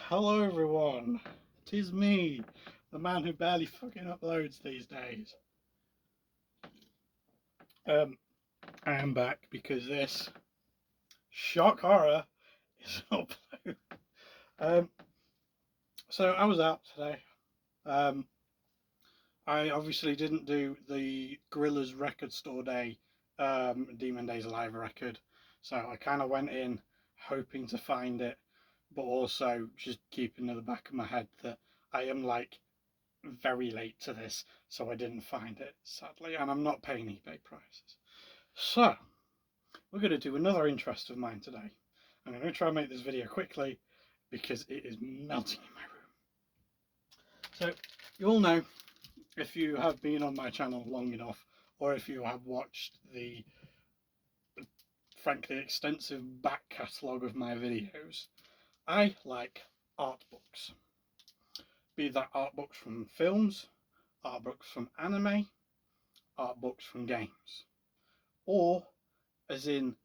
Hello everyone, 'tis me, the man who barely fucking uploads these days. I am back because this shock horror is uploaded. So I was out today. I obviously didn't do the Gorillaz record store day, Demon Days Alive record, so I kind of went in hoping to find it, but also just keeping in the back of my head that I am like very late to this, so I didn't find it, sadly, and I'm not paying eBay prices. So, we're going to do another interest of mine today. I'm going to try and make this video quickly because it is melting in my room. So, you all know, if you have been on my channel long enough, or if you have watched the frankly extensive back catalogue of my videos, I like art books. Be that art books from films, art books from anime, art books from games, or as in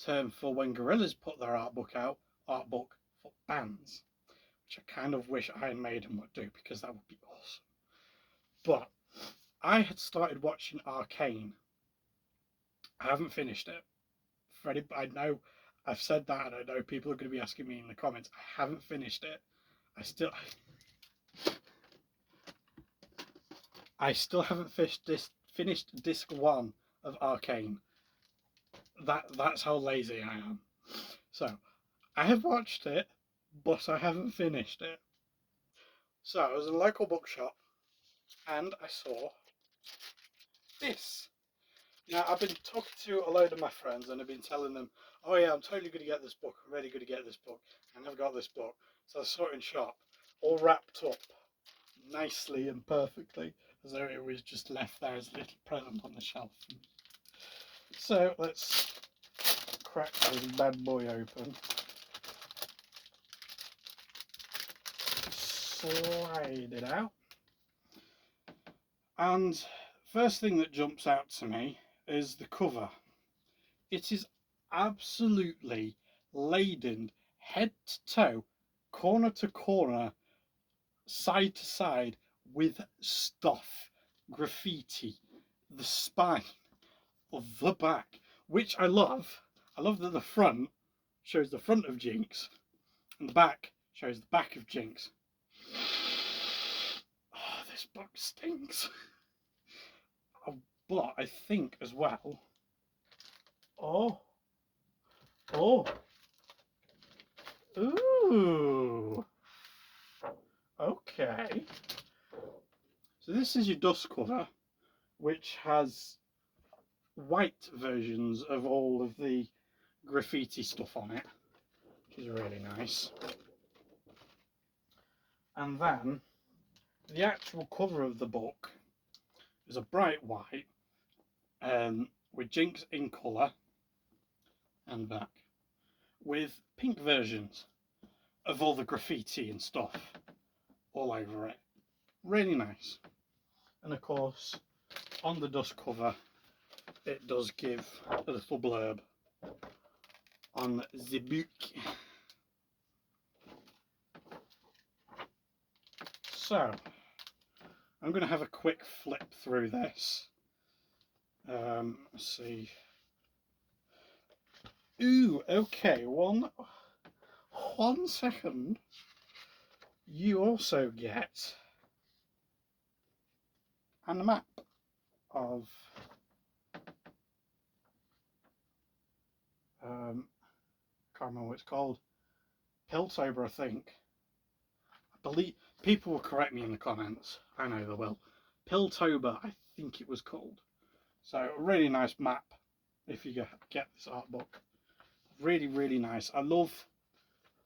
term for when Gorillaz put their art book out, art book for bands, which I kind of wish Iron Maiden would do because that would be awesome. But I had started watching Arcane. I haven't finished it. Freddie, I know I've said that, and I know people are going to be asking me in the comments. I haven't finished it. I still haven't finished disc 1 of Arcane. That's how lazy I am. So I have watched it, but I haven't finished it. So I was in a local bookshop and I saw this. Now I've been talking to a load of my friends and I've been telling them, oh yeah, I'm totally going to get this book, I'm really going to get this book, and I've got this book. So I saw it in shop, all wrapped up nicely and perfectly, as though it was just left there as a little present on the shelf. So let's crack this bad boy open. Slide it out. And first thing that jumps out to me is the cover. It is absolutely laden, head to toe, corner to corner, side to side, with stuff, graffiti, the spine of the back, which I love. I love that the front shows the front of Jinx and the back shows the back of Jinx. Oh, this book stinks. But I think as well. Oh. Ooh. Okay. So this is your dust cover, which has white versions of all of the graffiti stuff on it, which is really nice. And then the actual cover of the book is a bright white with Jinx in colour and back, with pink versions of all the graffiti and stuff all over it. Really nice. And of course, on the dust cover, it does give a little blurb on the book. So, I'm going to have a quick flip through this. Let's see. Ooh, okay, one second. You also get a map of can't remember what it's called. Piltover, I think. I believe people will correct me in the comments. I know they will. Piltover, I think it was called. So a really nice map if you get this art book. Really, really nice. I love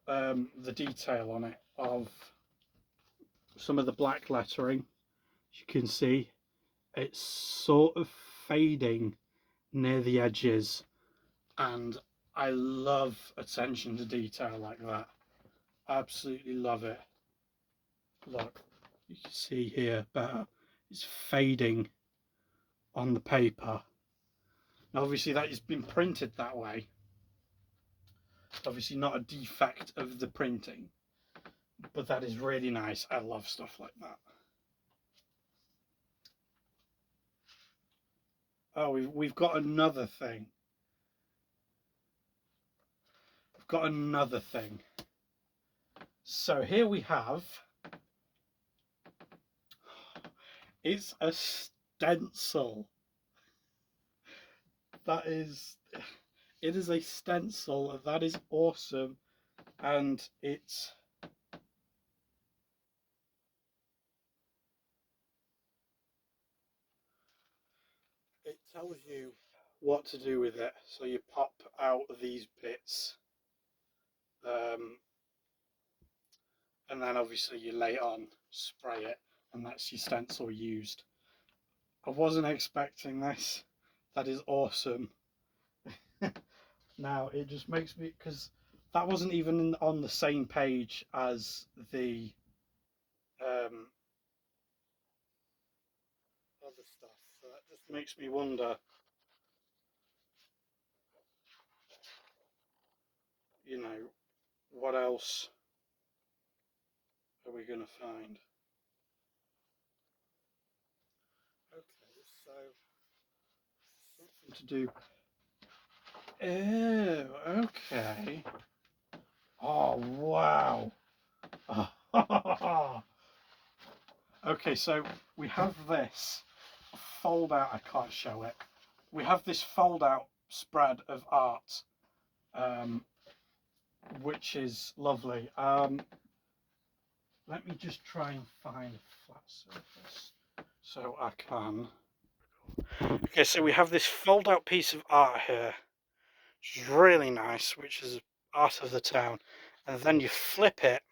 the detail on it of some of the black lettering. As you can see, it's sort of fading near the edges, and I love attention to detail like that. Absolutely love it. Look, you can see here better. It's fading on the paper. Now obviously that has been printed that way. Obviously not a defect of the printing, But that is really nice. I love stuff like that. Oh, we've got another thing. We've got another thing. So here we have, it's a stencil. It is a stencil. That is awesome. And it tells you what to do with it. So you pop out these bits, and then obviously you lay it on, spray it, and that's your stencil used. I wasn't expecting this. That is awesome. Now it just makes me, because that wasn't even on the same page as the other stuff. So that just makes me wonder, you know, what else are we going to find? Okay, so something to do. Oh, okay. Oh, wow. Okay, so we have this fold out. I can't show it. We have this fold out spread of art, which is lovely. Let me just try and find a flat surface so I can. Okay, so we have this fold out piece of art here, which is really nice, which is art of the town. And then you flip it.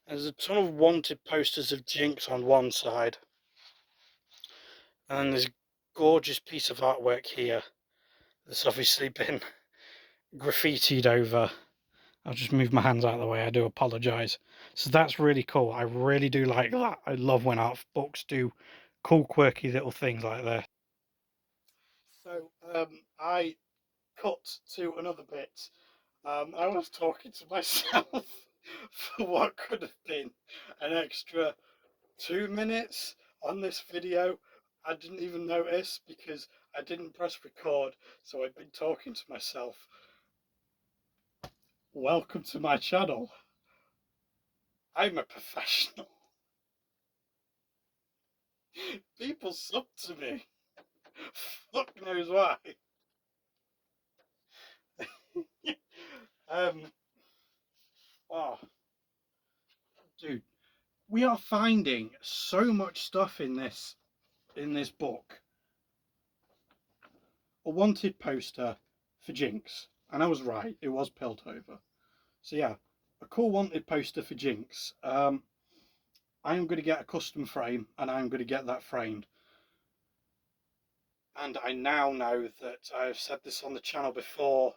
There's a ton of wanted posters of Jinx on one side. And then there's a gorgeous piece of artwork here that's obviously been graffitied over. I'll just move my hands out of the way, I do apologise. So that's really cool. I really do like that. I love when art books do cool, quirky little things like this. So I cut to another bit. I was talking to myself for what could have been an extra 2 minutes on this video. I didn't even notice because I didn't press record, so I'd been talking to myself. Welcome to my channel. I'm a professional. People sub to me. Fuck knows why. um, oh, dude, we are finding so much stuff in this book. A wanted poster for Jinx, and I was right. It was Piltover. So yeah, a cool wanted poster for Jinx. I'm going to get a custom frame, and I'm going to get that framed. And I now know that I've said this on the channel before,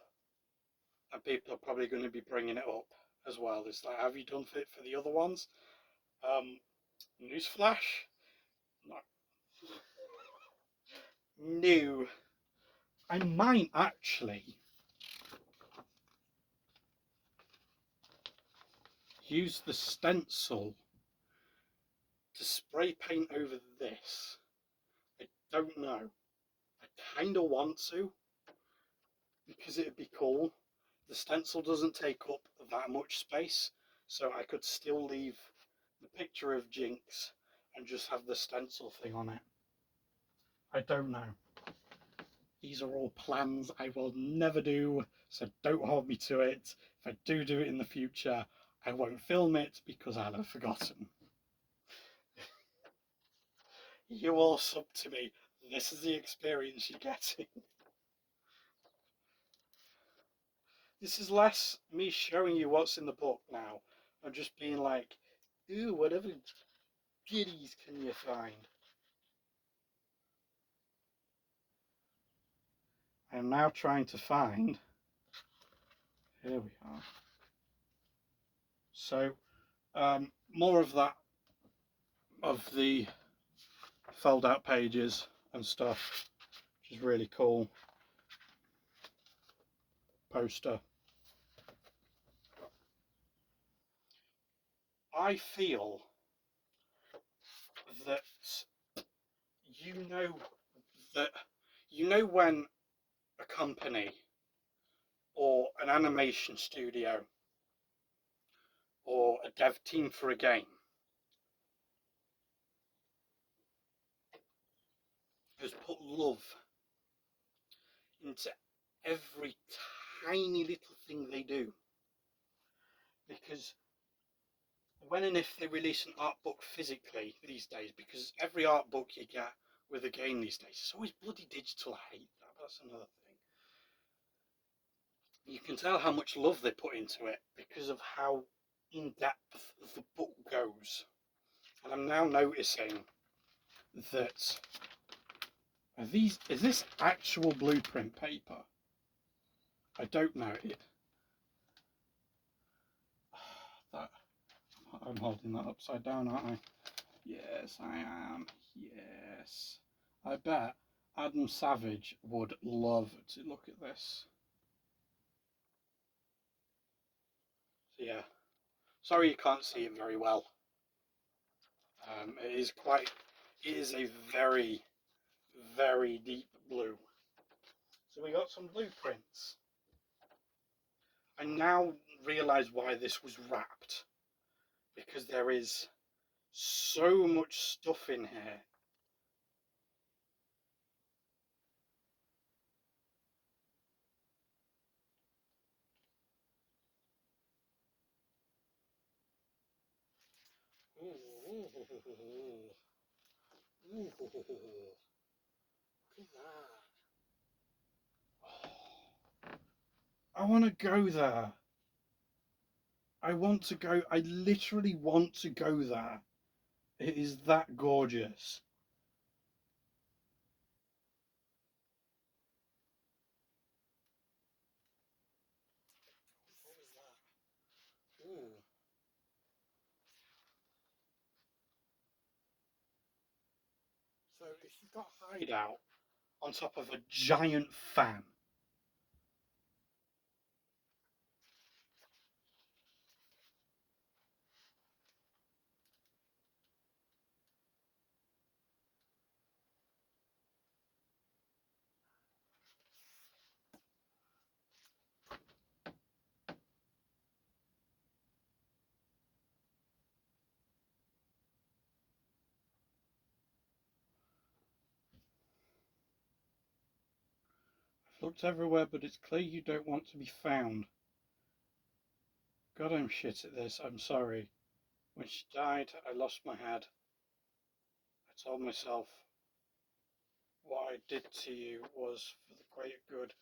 and people are probably going to be bringing it up as well. It's like, have you done it for the other ones? Newsflash? No. No. I might actually use the stencil to spray paint over this. I don't know. I kind of want to because it'd be cool. The stencil doesn't take up that much space, so I could still leave the picture of Jinx and just have the stencil thing on it. I don't know. These are all plans I will never do, so don't hold me to it. If I do it in the future, I won't film it because I'll have forgotten. You all sub to me. This is the experience you're getting. This is less me showing you what's in the book now, and just being like, ooh, whatever goodies can you find? I'm now trying to find. Here we are. So, more of that, of the fold out pages and stuff, which is really cool. Poster. I feel that you know that when a company or an animation studio or a dev team for a game has put love into every tiny little thing they do. Because when and if they release an art book physically these days, because every art book you get with a game these days is always bloody digital. I hate that, but that's another thing. You can tell how much love they put into it because of how in depth the book goes. And I'm now noticing that is this actual blueprint paper? I don't know it. That I'm holding that upside down, aren't I? Yes, I am. Yes. I bet Adam Savage would love to look at this. So yeah, sorry you can't see it very well. It is a very, very deep blue. So we got some blueprints. I now realise why this was wrapped, because there is so much stuff in here. Ooh. Ooh. Look at that. I want to go there. I want to go. I literally want to go there. It is that gorgeous. What was that? Ooh. So if you've got hideout on top of a giant fan, I've looked everywhere, but it's clear you don't want to be found. God, I'm shit at this. I'm sorry. When she died, I lost my head. I told myself what I did to you was for the greater good,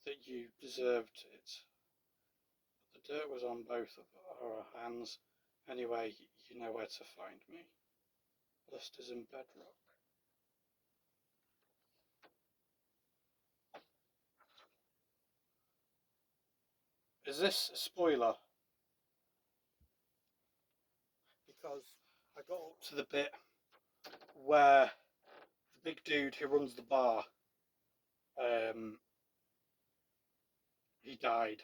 that you deserved it. But the dirt was on both of our hands. Anyway, you know where to find me. Blisters and bedrock. Is this a spoiler? Because I got up to the bit where the big dude who runs the bar, he died.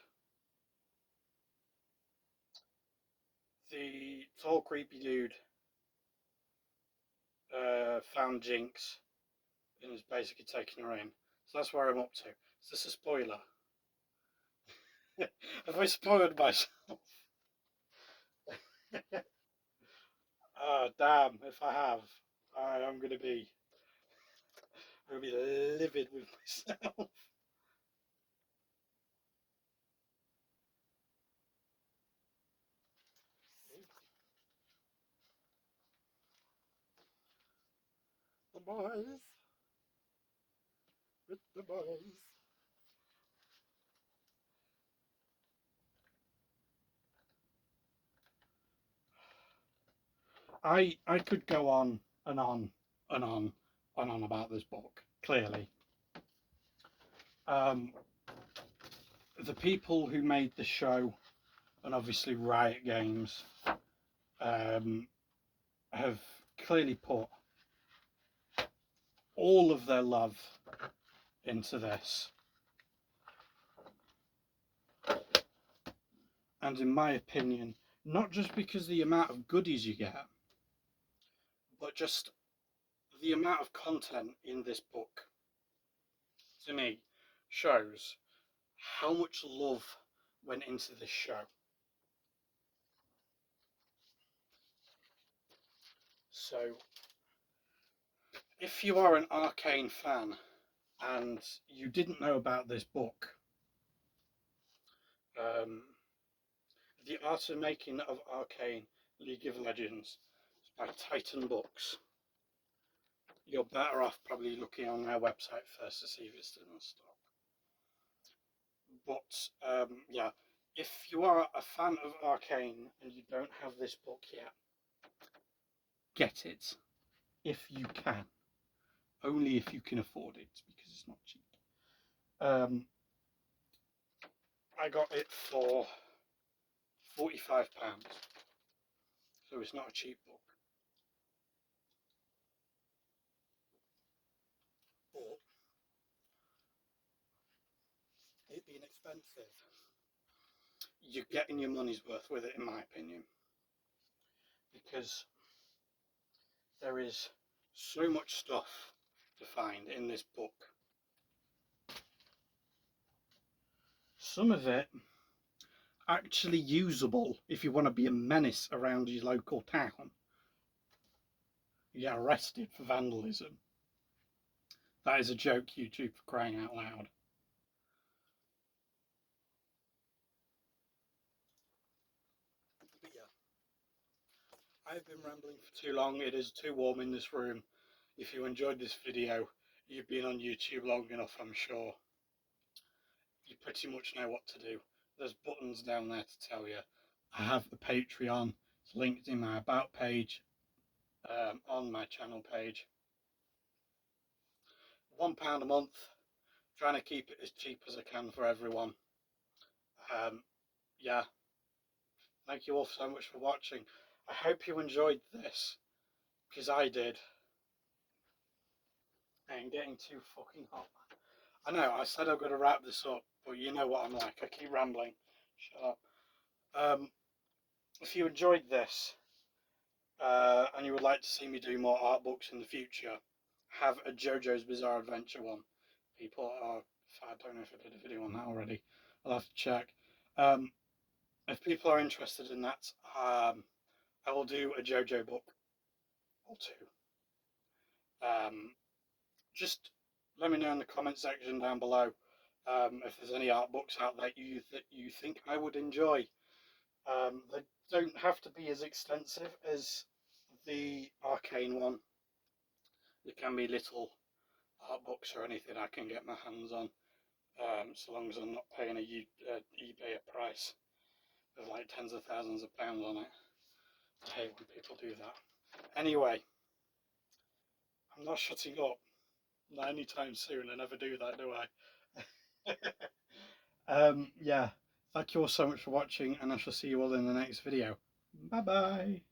The tall, creepy dude found Jinx and is basically taking her in. So that's where I'm up to. Is this a spoiler? Have I spoiled myself? Oh, damn, if I have, I'm going to be livid with myself. The boys. With the boys. I could go on and on and on and on about this book, clearly. The people who made the show, and obviously Riot Games, have clearly put all of their love into this. And in my opinion, Not just because the amount of goodies you get, but just the amount of content in this book, to me, shows how much love went into this show. So, if you are an Arcane fan and you didn't know about this book, um, The Art of Making of Arcane League of Legends by Titan Books, you're better off probably looking on their website first to see if it's still in stock. But yeah, if you are a fan of Arcane and you don't have this book yet, get it if you can. Only if you can afford it, because it's not cheap. I got it for £45, so it's not a cheap book. But it being expensive, you're getting your money's worth with it, in my opinion, because there is so much stuff to find in this book. Some of it actually usable if you want to be a menace around your local town. You get arrested for vandalism. That is a joke, YouTube, for crying out loud. But yeah, I've been rambling for too long. It is too warm in this room. If you enjoyed this video, you've been on YouTube long enough, I'm sure. You pretty much know what to do. There's buttons down there to tell you. I have a Patreon. It's linked in my About page, on my channel page. £1 a month. Trying to keep it as cheap as I can for everyone. Yeah. Thank you all so much for watching. I hope you enjoyed this, because I did. I'm getting too fucking hot. I know, I said I'm going to wrap this up, but you know what I'm like. I keep rambling. Shut up. If you enjoyed this, and you would like to see me do more art books in the future, have a JoJo's Bizarre Adventure one. People are, I don't know if I did a video on that already. I'll have to check. If people are interested in that, I will do a JoJo book or two. Just let me know in the comment section down below if there's any art books out there that you think I would enjoy. They don't have to be as extensive as the Arcane one. There can be little art books or anything I can get my hands on, so long as I'm not paying a eBay price of like tens of thousands of pounds on it. I hate when people do that. Anyway, I'm not shutting up. Not anytime soon. I never do that, do I? Yeah. Thank you all so much for watching, and I shall see you all in the next video. Bye bye.